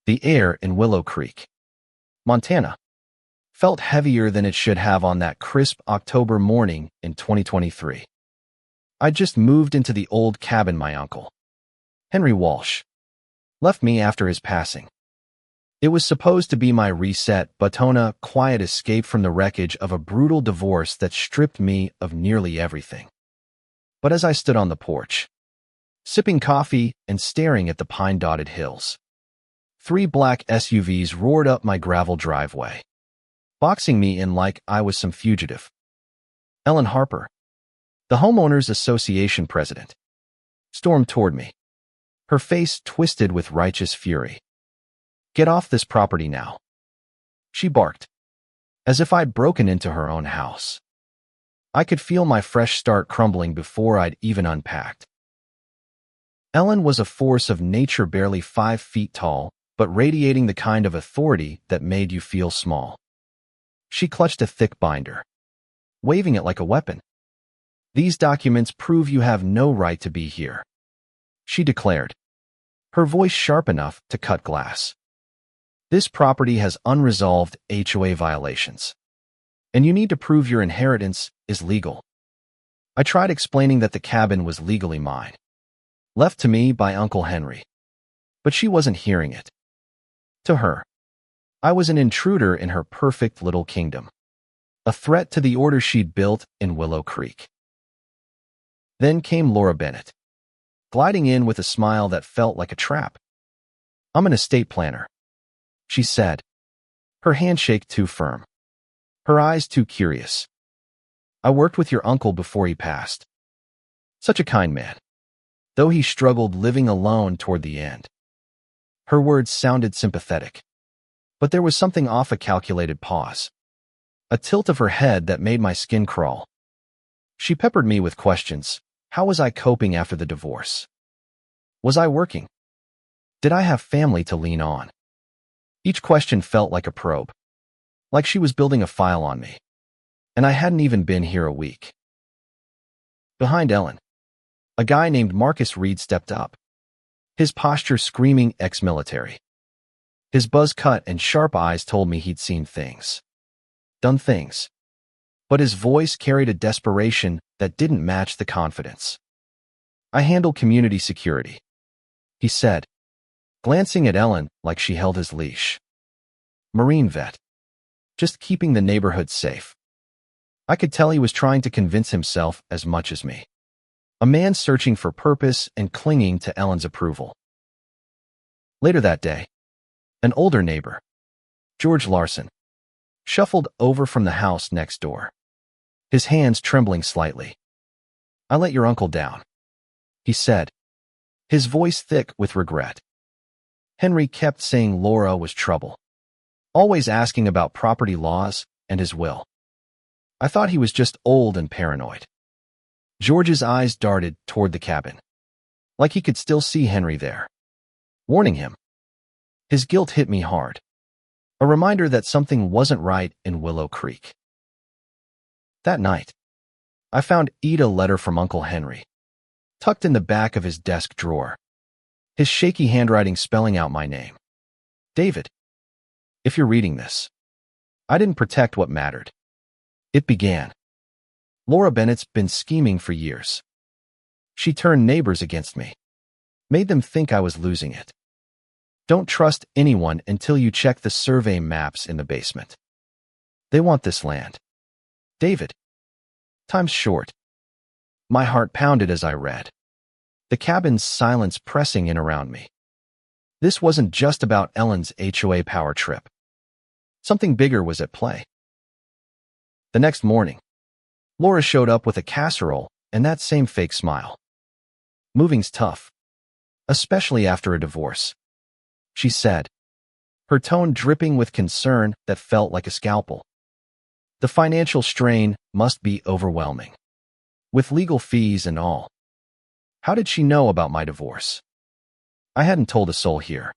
The air in Willow Creek, Montana, felt heavier than it should have on that crisp October morning in 2023. I'd just moved into the old cabin my uncle, Henry Walsh, left me after his passing. It was supposed to be my reset, Batona, quiet escape from the wreckage of a brutal divorce that stripped me of nearly everything. But as I stood on the porch, sipping coffee and staring at the pine-dotted hills, 3 black SUVs roared up my gravel driveway, boxing me in like I was some fugitive. Ellen Harper, the Homeowners Association president, stormed toward me, her face twisted with righteous fury. "Get off this property now," she barked, as if I'd broken into her own house. I could feel my fresh start crumbling before I'd even unpacked. Ellen was a force of nature, barely 5 feet tall, but radiating the kind of authority that made you feel small. She clutched a thick binder, waving it like a weapon. "These documents prove you have no right to be here," she declared, her voice sharp enough to cut glass. "This property has unresolved HOA violations, and you need to prove your inheritance is legal." I tried explaining that the cabin was legally mine, left to me by Uncle Henry, but she wasn't hearing it. To her, I was an intruder in her perfect little kingdom, a threat to the order she'd built in Willow Creek. Then came Laura Bennett, gliding in with a smile that felt like a trap. "I'm an estate planner," she said, her handshake too firm, her eyes too curious. "I worked with your uncle before he passed. Such a kind man, though he struggled living alone toward the end." Her words sounded sympathetic, but there was something off, a calculated pause, a tilt of her head that made my skin crawl. She peppered me with questions. How was I coping after the divorce? Was I working? Did I have family to lean on? Each question felt like a probe, like she was building a file on me, and I hadn't even been here a week. Behind Ellen, a guy named Marcus Reed stepped up, his posture screaming ex-military. His buzz cut and sharp eyes told me he'd seen things, done things, but his voice carried a desperation that didn't match the confidence. "I handle community security," he said, glancing at Ellen like she held his leash. "Marine vet, just keeping the neighborhood safe." I could tell he was trying to convince himself as much as me, a man searching for purpose and clinging to Ellen's approval. Later that day, an older neighbor, George Larson, shuffled over from the house next door, his hands trembling slightly. "I let your uncle down," he said, his voice thick with regret. Henry kept saying Laura was trouble, always asking about property laws and his will. I thought he was just old and paranoid. George's eyes darted toward the cabin, like he could still see Henry there, warning him. His guilt hit me hard, a reminder that something wasn't right in Willow Creek. That night, I found a letter from Uncle Henry, tucked in the back of his desk drawer, his shaky handwriting spelling out my name. "David, if you're reading this, I didn't protect what mattered." It began. "Laura Bennett's been scheming for years. She turned neighbors against me, made them think I was losing it. Don't trust anyone until you check the survey maps in the basement. They want this land. David, time's short." My heart pounded as I read, the cabin's silence pressing in around me. This wasn't just about Ellen's HOA power trip. Something bigger was at play. The next morning, Laura showed up with a casserole and that same fake smile. "Moving's tough, especially after a divorce," she said, her tone dripping with concern that felt like a scalpel. "The financial strain must be overwhelming, with legal fees and all." How did she know about my divorce? I hadn't told a soul here.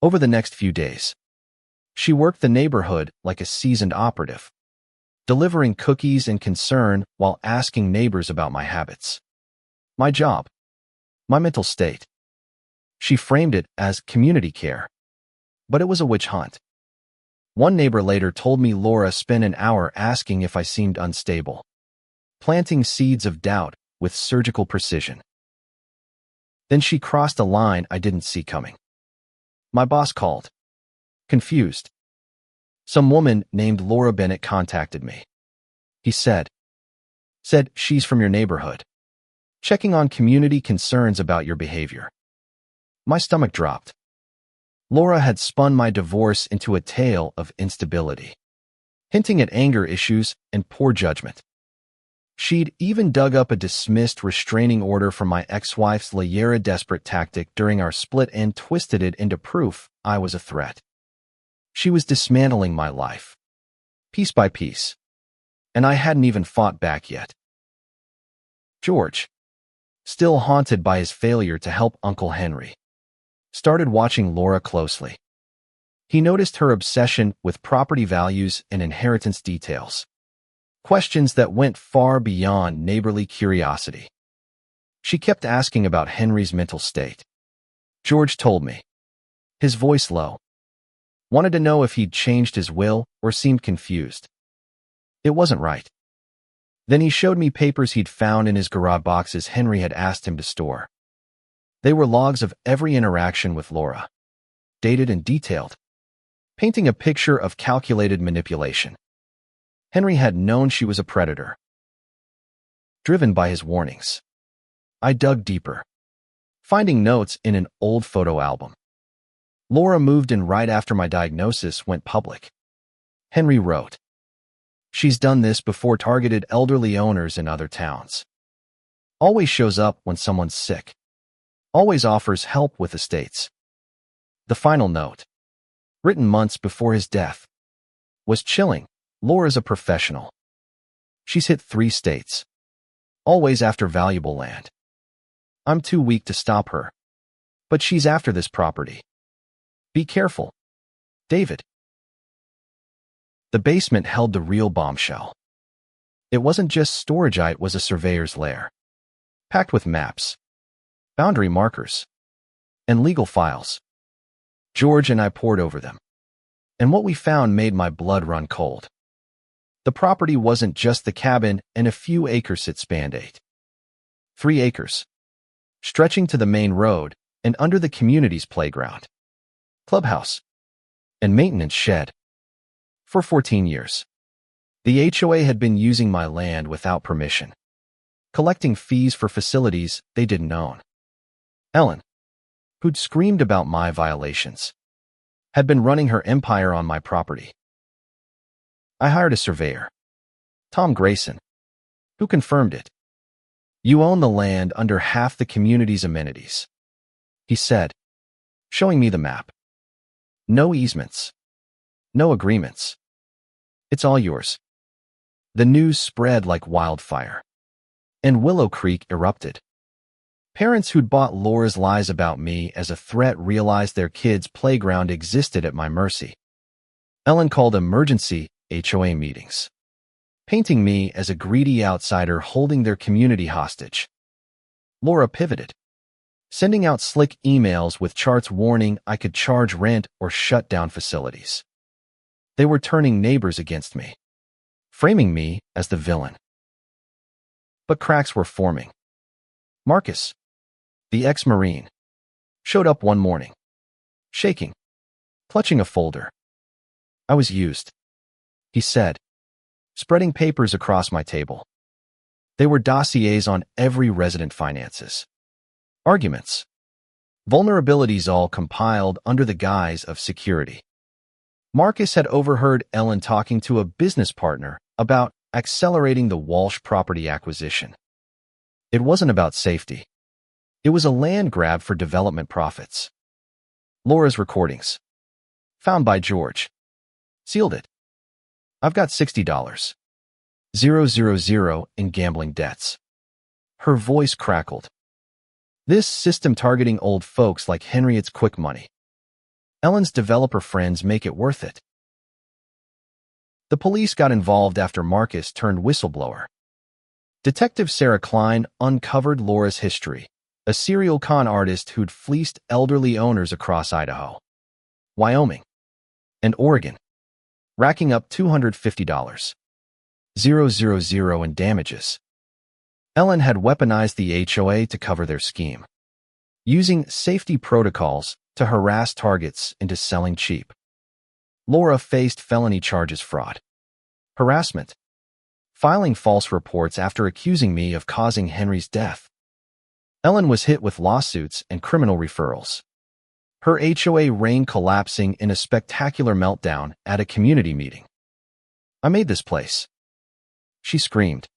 Over the next few days, she worked the neighborhood like a seasoned operative, delivering cookies and concern while asking neighbors about my habits, my job, my mental state. She framed it as community care, But it was a witch hunt. One neighbor later told me Laura spent an hour asking if I seemed unstable, planting seeds of doubt with surgical precision. Then she crossed a line I didn't see coming. My boss called. Confused. Some woman named Laura Bennett contacted me. He said she's from your neighborhood, checking on community concerns about your behavior. My stomach dropped. Laura had spun my divorce into a tale of instability, hinting at anger issues and poor judgment. She'd even dug up a dismissed restraining order from my ex-wife's Layera desperate tactic during our split and twisted it into proof I was a threat. She was dismantling my life, piece by piece, and I hadn't even fought back yet. George, still haunted by his failure to help Uncle Henry, started watching Laura closely. He noticed her obsession with property values and inheritance details, questions that went far beyond neighborly curiosity. She kept asking about Henry's mental state. George told me, his voice low. Wanted to know if he'd changed his will or seemed confused. It wasn't right. Then he showed me papers he'd found in his garage boxes Henry had asked him to store. They were logs of every interaction with Laura, dated and detailed, painting a picture of calculated manipulation. Henry had known she was a predator. Driven by his warnings, I dug deeper, finding notes in an old photo album. Laura moved in right after my diagnosis went public. Henry wrote, "She's done this before, targeted elderly owners in other towns. Always shows up when someone's sick. Always offers help with estates." The final note, written months before his death, was chilling. Laura's a professional. She's hit 3 states, always after valuable land. I'm too weak to stop her, but she's after this property. Be careful, David. The basement held the real bombshell. It wasn't just storage, it was a surveyor's lair, packed with maps, boundary markers, and legal files. George and I pored over them, and what we found made my blood run cold. The property wasn't just the cabin and a few acres, it spanned 3 acres, stretching to the main road and under the community's playground, clubhouse, and maintenance shed. For 14 years, the HOA had been using my land without permission, collecting fees for facilities they didn't own. Ellen, who'd screamed about my violations, had been running her empire on my property. I hired a surveyor, Tom Grayson, who confirmed it. "You own the land under half the community's amenities," he said, showing me the map. "No easements, no agreements. It's all yours." The news spread like wildfire, and Willow Creek erupted. Parents who'd bought Laura's lies about me as a threat realized their kids' playground existed at my mercy. Ellen called emergency HOA meetings, painting me as a greedy outsider holding their community hostage. Laura pivoted, sending out slick emails with charts warning I could charge rent or shut down facilities. They were turning neighbors against me, framing me as the villain. But cracks were forming. Marcus, the ex-Marine, showed up one morning, shaking, clutching a folder. "I was used," he said, spreading papers across my table. They were dossiers on every resident finances, arguments, vulnerabilities, all compiled under the guise of security. Marcus had overheard Ellen talking to a business partner about accelerating the Walsh property acquisition. It wasn't about safety. It was a land grab for development profits. Laura's recordings, found by George, sealed it. "I've got $60,000 in gambling debts." Her voice crackled. "This system targeting old folks like Henry, it's quick money. Ellen's developer friends make it worth it." The police got involved after Marcus turned whistleblower. Detective Sarah Klein uncovered Laura's history, a serial con artist who'd fleeced elderly owners across Idaho. Wyoming, and Oregon, racking up $250,000 in damages. Ellen had weaponized the HOA to cover their scheme, using safety protocols to harass targets into selling cheap. Laura faced felony charges: fraud, harassment, filing false reports after accusing me of causing Henry's death. Ellen was hit with lawsuits and criminal referrals. Her HOA reigned, collapsing in a spectacular meltdown at a community meeting. "I made this place," she screamed,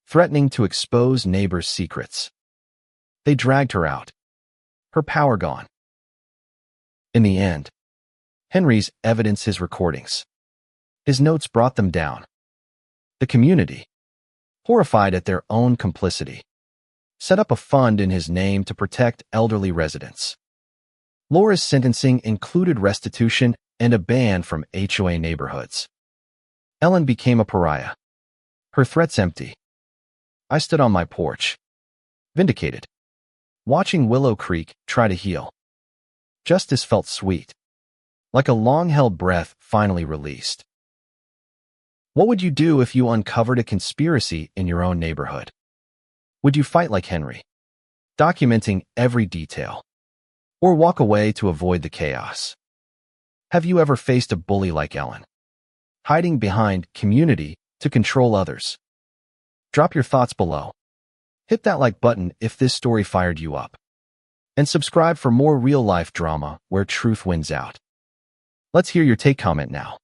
threatening to expose neighbors' secrets. They dragged her out, her power gone. In the end, Henry's evidence, his recordings, his notes, brought them down. The community, horrified at their own complicity, set up a fund in his name to protect elderly residents. Laura's sentencing included restitution and a ban from HOA neighborhoods. Ellen became a pariah, her threats empty. I stood on my porch, vindicated, watching Willow Creek try to heal. Justice felt sweet, like a long-held breath finally released. What would you do if you uncovered a conspiracy in your own neighborhood? Would you fight like Henry, documenting every detail, or walk away to avoid the chaos? Have you ever faced a bully like Ellen, hiding behind community to control others? Drop your thoughts below. Hit that like button if this story fired you up, and subscribe for more real-life drama where truth wins out. Let's hear your take. Comment now.